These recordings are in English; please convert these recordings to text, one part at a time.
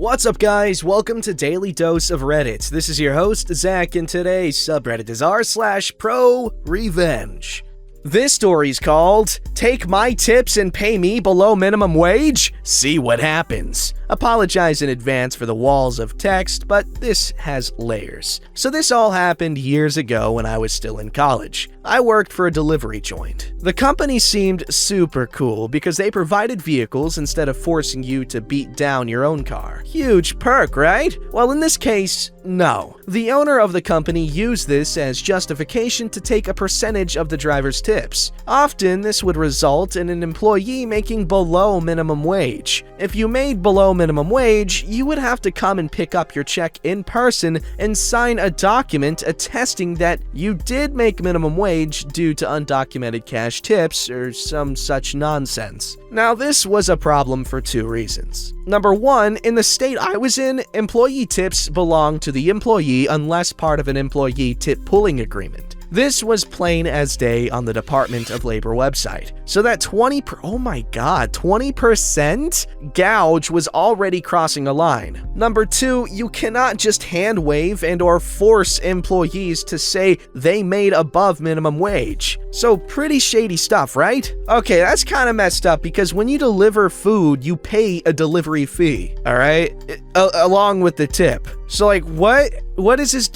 What's up, guys? Welcome to Daily Dose of Reddit. This is your host, Zach, and today's subreddit is r/ProRevenge. This story's called, Take My Tips and Pay Me Below Minimum Wage? See what happens. Apologize in advance for the walls of text, but this has layers. So this all happened years ago when I was still in college. I worked for a delivery joint. The company seemed super cool because they provided vehicles instead of forcing you to beat down your own car. Huge perk, right? Well, in this case, no. The owner of the company used this as justification to take a percentage of the driver's tips. Often, this would result in an employee making below minimum wage. If you made below minimum wage, you would have to come and pick up your check in person and sign a document attesting that you did make minimum wage due to undocumented cash tips or some such nonsense. Now, this was a problem for two reasons. Number one, in the state I was in, employee tips belong to the employee unless part of an employee tip pooling agreement. This was plain as day on the Department of Labor website. So that 20% gouge was already crossing a line. Number two, you cannot just hand wave and or force employees to say they made above minimum wage. So pretty shady stuff, right? Okay, that's kind of messed up because when you deliver food, you pay a delivery fee, all right? Along with the tip. So like, what is this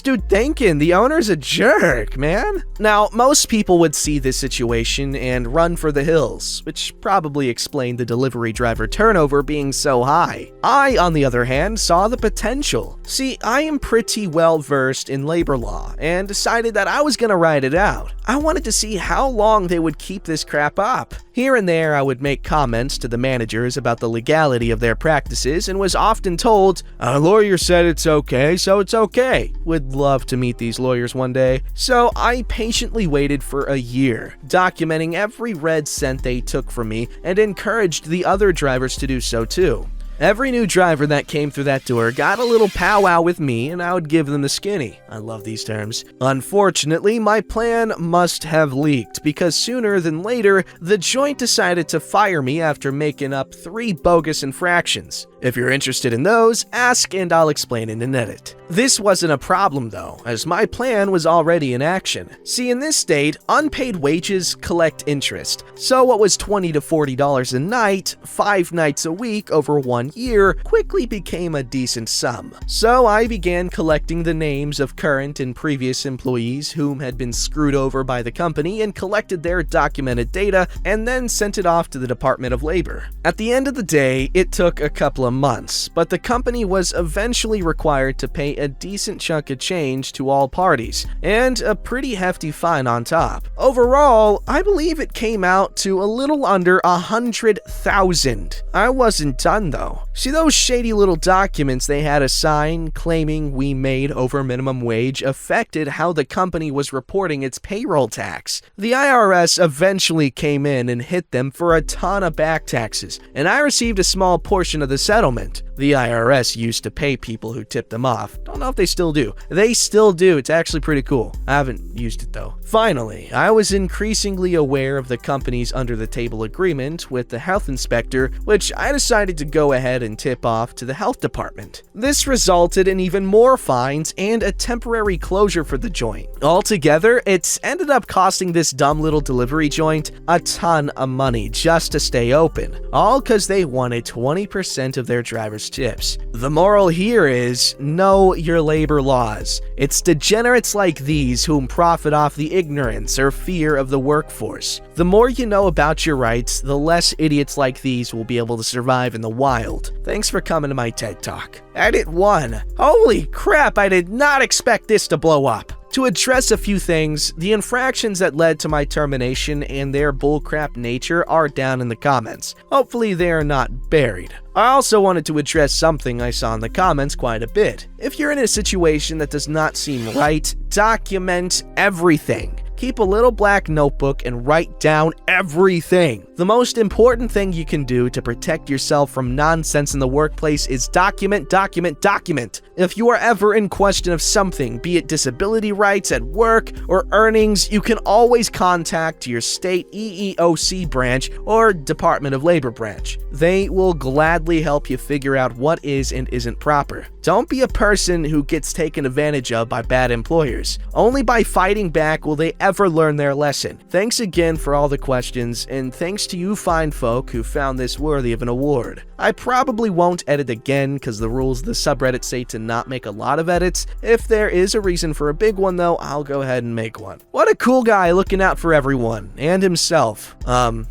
dude thinking? The owner's a jerk, man. Now, most people would see this situation and run for the hills, which probably explained the delivery driver turnover being so high. I, on the other hand, saw the potential. See, I am pretty well versed in labor law and decided that I was gonna ride it out. I wanted to see how long they would keep this crap up. Here and there, I would make comments to the managers about the legality of their practices and was often told, "A lawyer said it's okay, so it's okay." Would love to meet these lawyers one day. So I patiently waited for a year, documenting every red cent they took from me and encouraged the other drivers to do so too. Every new driver that came through that door got a little powwow with me and I would give them the skinny. I love these terms. Unfortunately, my plan must have leaked because sooner than later, the joint decided to fire me after making up 3 bogus infractions. If you're interested in those, ask and I'll explain in an edit. This wasn't a problem though, as my plan was already in action. See, in this state, unpaid wages collect interest. So what was $20 to $40 a night, 5 nights a week over 1 year, quickly became a decent sum. So I began collecting the names of current and previous employees whom had been screwed over by the company and collected their documented data and then sent it off to the Department of Labor. At the end of the day, it took a couple of months, but the company was eventually required to pay a decent chunk of change to all parties, and a pretty hefty fine on top. Overall, I believe it came out to a little under $100,000. I wasn't done though. See, those shady little documents they had to sign claiming we made over minimum wage affected how the company was reporting its payroll tax. The IRS eventually came in and hit them for a ton of back taxes, and I received a small portion of the settlement. The IRS used to pay people who tipped them off. Don't know if they still do. They still do. It's actually pretty cool. I haven't used it though. Finally, I was increasingly aware of the company's under-the-table agreement with the health inspector, which I decided to go ahead and tip off to the health department. This resulted in even more fines and a temporary closure for the joint. Altogether, it's ended up costing this dumb little delivery joint a ton of money just to stay open, all because they wanted 20% of their drivers' tips. The moral here is, know your labor laws. It's degenerates like these whom profit off the ignorance or fear of the workforce. The more you know about your rights, the less idiots like these will be able to survive in the wild. Thanks for coming to my TED Talk. Edit 1. Holy crap, I did not expect this to blow up. To address a few things, the infractions that led to my termination and their bullcrap nature are down in the comments. Hopefully they are not buried. I also wanted to address something I saw in the comments quite a bit. If you're in a situation that does not seem right, document everything. keep a little black notebook and write down everything. The most important thing you can do to protect yourself from nonsense in the workplace is document, document, document. If you are ever in question of something, be it disability rights at work or earnings, you can always contact your state EEOC branch or Department of Labor branch. They will gladly help you figure out what is and isn't proper. Don't be a person who gets taken advantage of by bad employers. Only by fighting back will they ever learn their lesson. Thanks again for all the questions, and thanks to you fine folk who found this worthy of an award. I probably won't edit again because the rules of the subreddit say to not make a lot of edits. If there is a reason for a big one though, I'll go ahead and make one. What a cool guy looking out for everyone, and himself.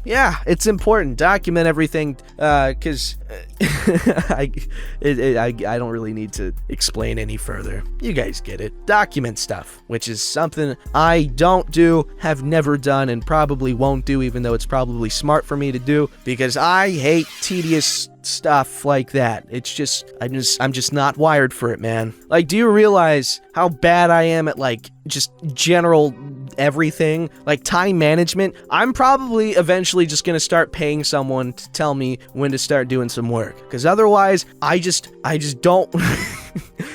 Yeah, it's important. Document everything, cause I don't really need to explain any further. You guys get it. Document stuff, which is something I don't do, have never done, and probably won't do, even though it's probably smart for me to do, because I hate tedious stuff like that. It's just, I'm just not wired for it, man. Like, do you realize how bad I am at, like, just general everything? Like, time management? I'm probably eventually just gonna start paying someone to tell me when to start doing some work, because otherwise, I just don't.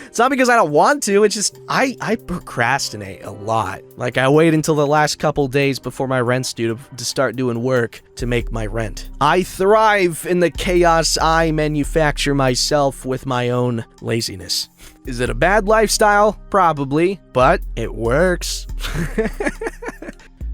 It's not because I don't want to, it's just, I procrastinate a lot. Like, I wait until the last couple days before my rent's due to start doing work to make my rent. I thrive in the chaos I manufacture myself with my own laziness. Is it a bad lifestyle? Probably, but it works.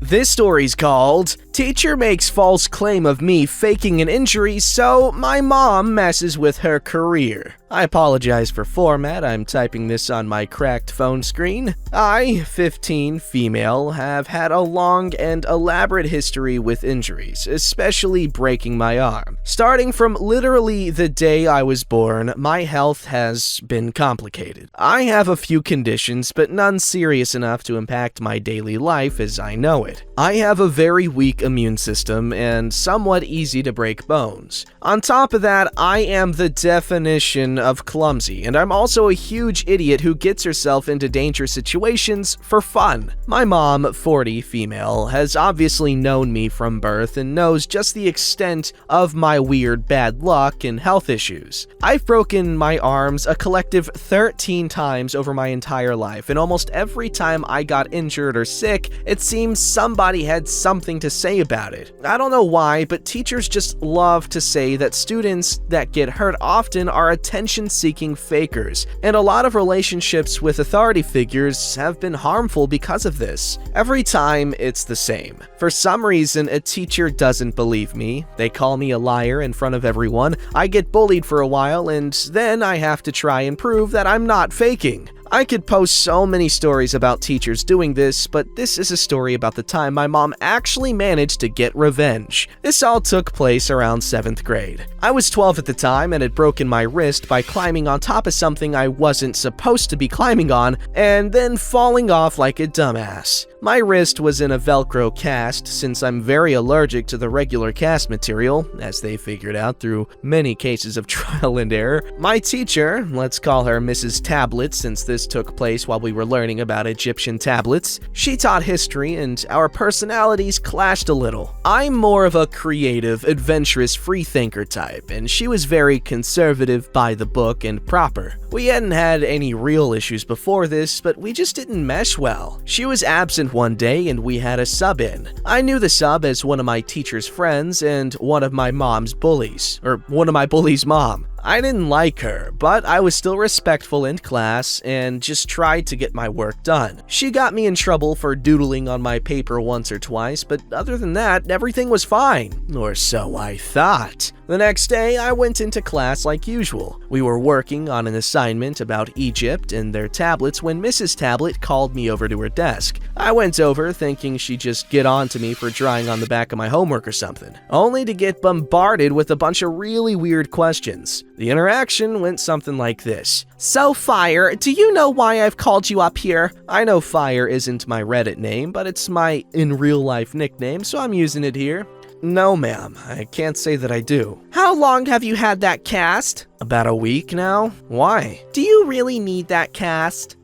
This story's called Teacher Makes False Claim of Me Faking an Injury So My Mom Messes with Her Career. I apologize for format, I'm typing this on my cracked phone screen. I, 15, female, have had a long and elaborate history with injuries, especially breaking my arm. Starting from literally the day I was born, my health has been complicated. I have a few conditions, but none serious enough to impact my daily life as I know it. I have a very weak immune system and somewhat easy to break bones. On top of that, I am the definition of clumsy, and I'm also a huge idiot who gets herself into dangerous situations for fun. My mom, 40, female, has obviously known me from birth and knows just the extent of my weird bad luck and health issues. I've broken my arms a collective 13 times over my entire life, and almost every time I got injured or sick, it seems somebody had something to say about it. I don't know why, but teachers just love to say that students that get hurt often are attention-seeking fakers, and a lot of relationships with authority figures have been harmful because of this. Every time, it's the same. For some reason, a teacher doesn't believe me. They call me a liar in front of everyone. I get bullied for a while, and then I have to try and prove that I'm not faking. I could post so many stories about teachers doing this, but this is a story about the time my mom actually managed to get revenge. This all took place around 7th grade. I was 12 at the time and had broken my wrist by climbing on top of something I wasn't supposed to be climbing on, and then falling off like a dumbass. My wrist was in a Velcro cast since I'm very allergic to the regular cast material, as they figured out through many cases of trial and error. My teacher, let's call her Mrs. Tablet since this took place while we were learning about Egyptian tablets, she taught history and our personalities clashed a little. I'm more of a creative, adventurous freethinker type, and she was very conservative, by the book, and proper. We hadn't had any real issues before this, but we just didn't mesh well. She was absent one day and we had a sub in. I knew the sub as one of my teacher's friends and one of my mom's bullies, or one of my bullies' mom. I didn't like her, but I was still respectful in class and just tried to get my work done. She got me in trouble for doodling on my paper once or twice, but other than that, everything was fine. Or so I thought. The next day, I went into class like usual. We were working on an assignment about Egypt and their tablets when Mrs. Tablet called me over to her desk. I went over thinking she'd just get on to me for drawing on the back of my homework or something, only to get bombarded with a bunch of really weird questions. The interaction went something like this. So, Fire, do you know why I've called you up here? I know Fire isn't my Reddit name, but it's my in-real-life nickname, so I'm using it here. No, ma'am. I can't say that I do. How long have you had that cast? About a week now. Why? Do you really need that cast?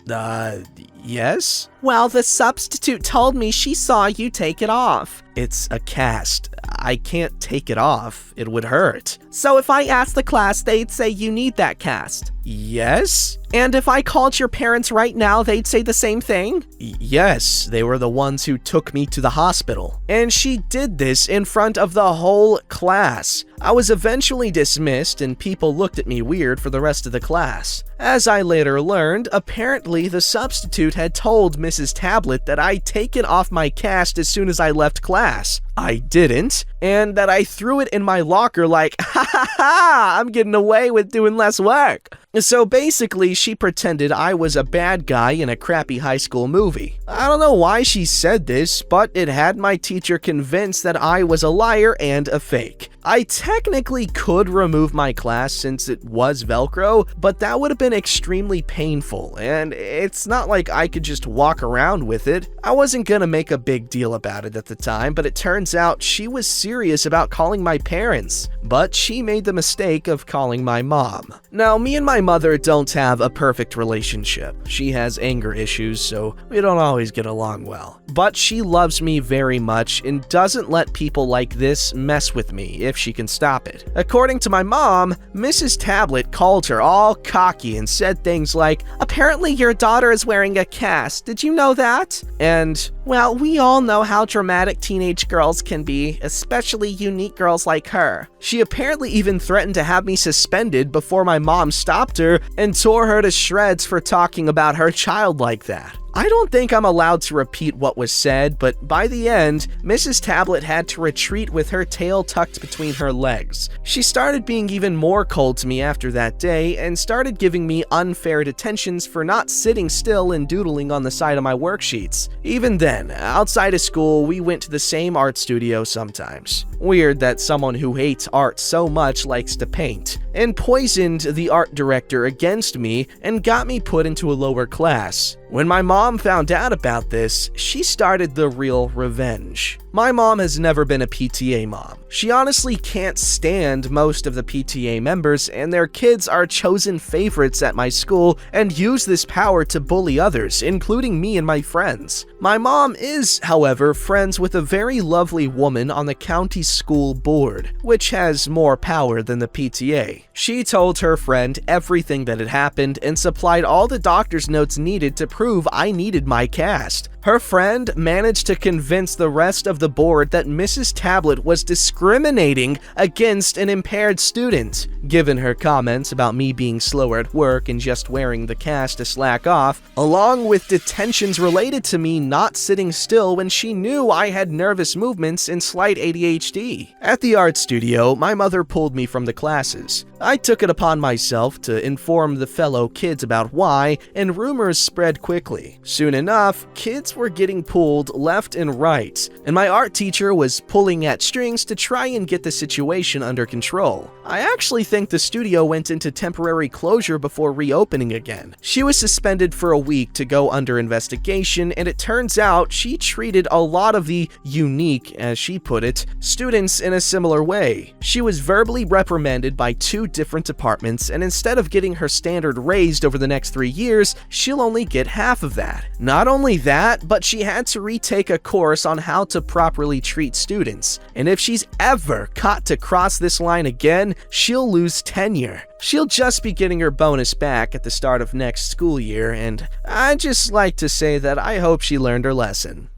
Yes? Well, the substitute told me she saw you take it off. It's a cast. I can't take it off. It would hurt. So if I asked the class, they'd say you need that cast. Yes? And if I called your parents right now, they'd say the same thing? Yes, they were the ones who took me to the hospital. And she did this in front of the whole class. I was eventually dismissed and people looked at me weird for the rest of the class. As I later learned, apparently the substitute had told Mrs. Tablet that I'd taken off my cast as soon as I left class. I didn't, and that I threw it in my locker like, ha ha ha, I'm getting away with doing less work. So basically, she pretended I was a bad guy in a crappy high school movie. I don't know why she said this, but it had my teacher convinced that I was a liar and a fake. I technically could remove my class since it was Velcro, but that would have been extremely painful, and it's not like I could just walk around with it. I wasn't gonna make a big deal about it at the time, but it turns out she was serious about calling my parents, but she made the mistake of calling my mom. Now, me and my mother don't have a perfect relationship. She has anger issues, so we don't always get along well. But she loves me very much and doesn't let people like this mess with me if she can stop it. According to my mom, Mrs. Tablet called her all cocky and said things like, "Apparently your daughter is wearing a cast. Did you know that?" And, well, we all know how dramatic teenage girls can be, especially unique girls like her. She apparently even threatened to have me suspended before my mom stopped her and tore her to shreds for talking about her child like that. I don't think I'm allowed to repeat what was said, but by the end, Mrs. Tablet had to retreat with her tail tucked between her legs. She started being even more cold to me after that day and started giving me unfair detentions for not sitting still and doodling on the side of my worksheets. Even then, outside of school, we went to the same art studio sometimes. Weird that someone who hates art so much likes to paint, and poisoned the art director against me and got me put into a lower class. When my mom found out about this, she started the real revenge. My mom has never been a PTA mom. She honestly can't stand most of the PTA members, and their kids are chosen favorites at my school and use this power to bully others, including me and my friends. My mom is, however, friends with a very lovely woman on the county school board, which has more power than the PTA. She told her friend everything that had happened and supplied all the doctor's notes needed to prove I needed my cast. Her friend managed to convince the rest of the board that Mrs. Tablet was discriminating against an impaired student. Given her comments about me being slower at work and just wearing the cast to slack off, along with detentions related to me not sitting still when she knew I had nervous movements and slight ADHD. At the art studio, my mother pulled me from the classes. I took it upon myself to inform the fellow kids about why, and rumors spread quickly. Soon enough, kids were getting pulled left and right, and my art teacher was pulling at strings to try and get the situation under control. I actually think the studio went into temporary closure before reopening again. She was suspended for a week to go under investigation, and it turns out she treated a lot of the unique, as she put it, students in a similar way. She was verbally reprimanded by 2 different departments, and instead of getting her standard raised over the next 3 years, she'll only get half of that. Not only that, but she had to retake a course on how to properly treat students, and if she's ever caught to cross this line again, she'll lose tenure. She'll just be getting her bonus back at the start of next school year, and I'd just like to say that I hope she learned her lesson.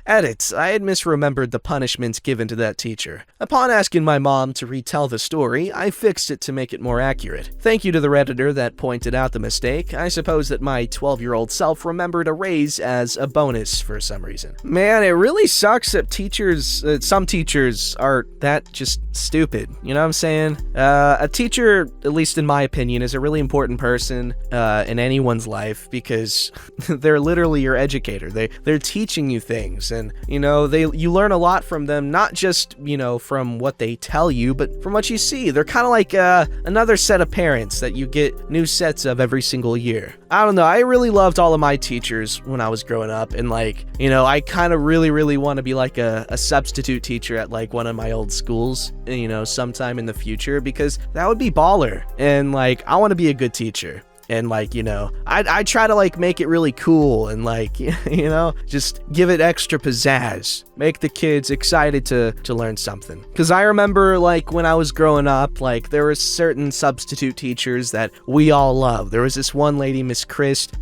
Edit, I had misremembered the punishments given to that teacher. Upon asking my mom to retell the story, I fixed it to make it more accurate. Thank you to the Redditor that pointed out the mistake. I suppose that my 12-year-old self remembered a raise as a bonus for some reason. Man, it really sucks that some teachers are that just stupid. You know what I'm saying? A teacher, at least in my opinion, is a really important person in anyone's life because they're literally your educator. They're teaching you things, and you learn a lot from them, not just from what they tell you, but from what you see. They're kind of like another set of parents that you get new sets of every single year. I don't know, I really loved all of my teachers when I was growing up, and I kind of really want to be like a substitute teacher at like one of my old schools, sometime in the future, because that would be baller, and I want to be a good teacher. And like, I try to like make it really cool and like, just give it extra pizzazz. Make the kids excited to learn something. Because I remember like when I was growing up, like there were certain substitute teachers that we all loved. There was this one lady, Miss Christ.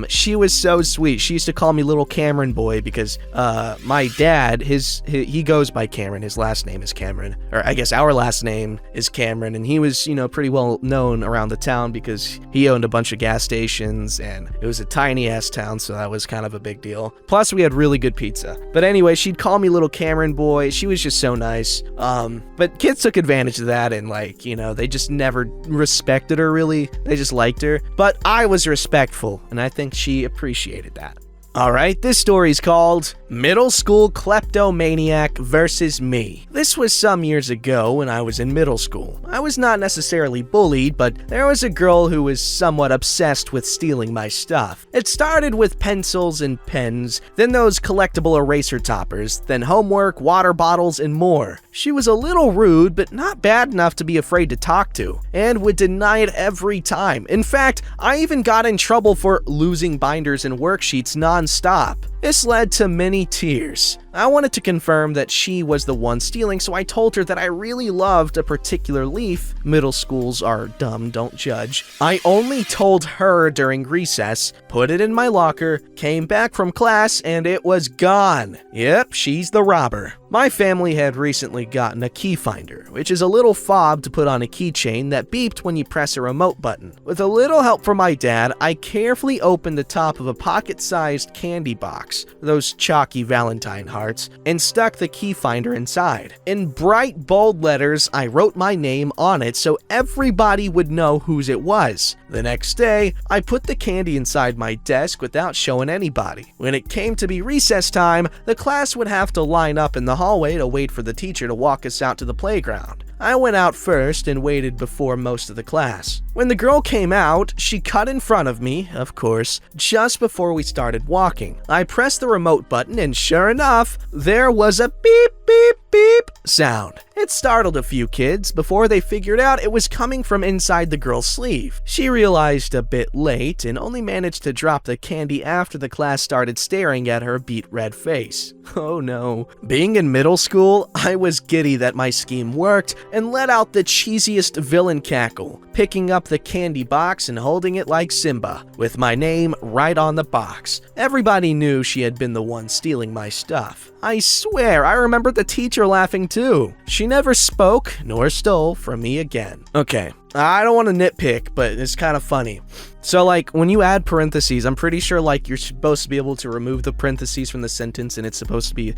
She was so sweet. She used to call me Little Cameron Boy because my dad, he goes by Cameron. His last name is Cameron. Or I guess our last name is Cameron. And he was, pretty well known around the town because he owned a bunch of gas stations and it was a tiny ass town, so that was kind of a big deal. Plus we had really good pizza. But anyway, she'd call me Little Cameron Boy. She was just so nice. But kids took advantage of that and like, they just never respected her really. They just liked her. But I was respectful and I think she appreciated that. Alright, this story's called Middle School Kleptomaniac versus Me. This was some years ago when I was in middle school. I was not necessarily bullied, but there was a girl who was somewhat obsessed with stealing my stuff. It started with pencils and pens, then those collectible eraser toppers, then homework, water bottles, and more. She was a little rude, but not bad enough to be afraid to talk to, and would deny it every time. In fact, I even got in trouble for losing binders and worksheets non-stop. This led to many tears. I wanted to confirm that she was the one stealing, so I told her that I really loved a particular leaf. Middle schools are dumb, don't judge. I only told her during recess, put it in my locker, came back from class, and it was gone. Yep, she's the robber. My family had recently gotten a key finder, which is a little fob to put on a keychain that beeped when you press a remote button. With a little help from my dad, I carefully opened the top of a pocket-sized candy box, those chalky Valentine hearts, and stuck the key finder inside. In bright, bold letters, I wrote my name on it so everybody would know whose it was. The next day, I put the candy inside my desk without showing anybody. When it came to be recess time, the class would have to line up in the hallway to wait for the teacher to walk us out to the playground. I went out first and waited before most of the class. When the girl came out, she cut in front of me, of course, just before we started walking. I pressed the remote button and sure enough, there was a beep, beep, beep sound. It startled a few kids before they figured out it was coming from inside the girl's sleeve. She realized a bit late and only managed to drop the candy after the class started staring at her beet red face. Oh no. Being in middle school, I was giddy that my scheme worked and let out the cheesiest villain cackle, picking up the candy box and holding it like Simba, with my name right on the box. Everybody knew she had been the one stealing my stuff. I swear, I remember the teacher laughing too. She never spoke nor stole from me again. Okay, I don't want to nitpick, but it's kind of funny. So like when you add parentheses, I'm pretty sure like you're supposed to be able to remove the parentheses from the sentence and it's supposed to be,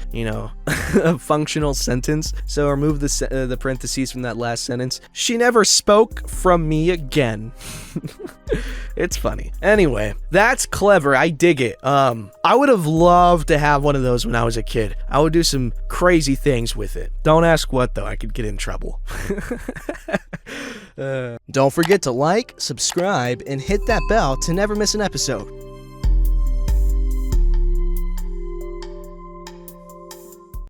a functional sentence. So remove the parentheses from that last sentence. She never spoke from me again. It's funny. Anyway, that's clever. I dig it. I would have loved to have one of those when I was a kid. I would do some crazy things with it. Don't ask what though. I could get in trouble. Don't forget to like, subscribe, and hit that bell to never miss an episode.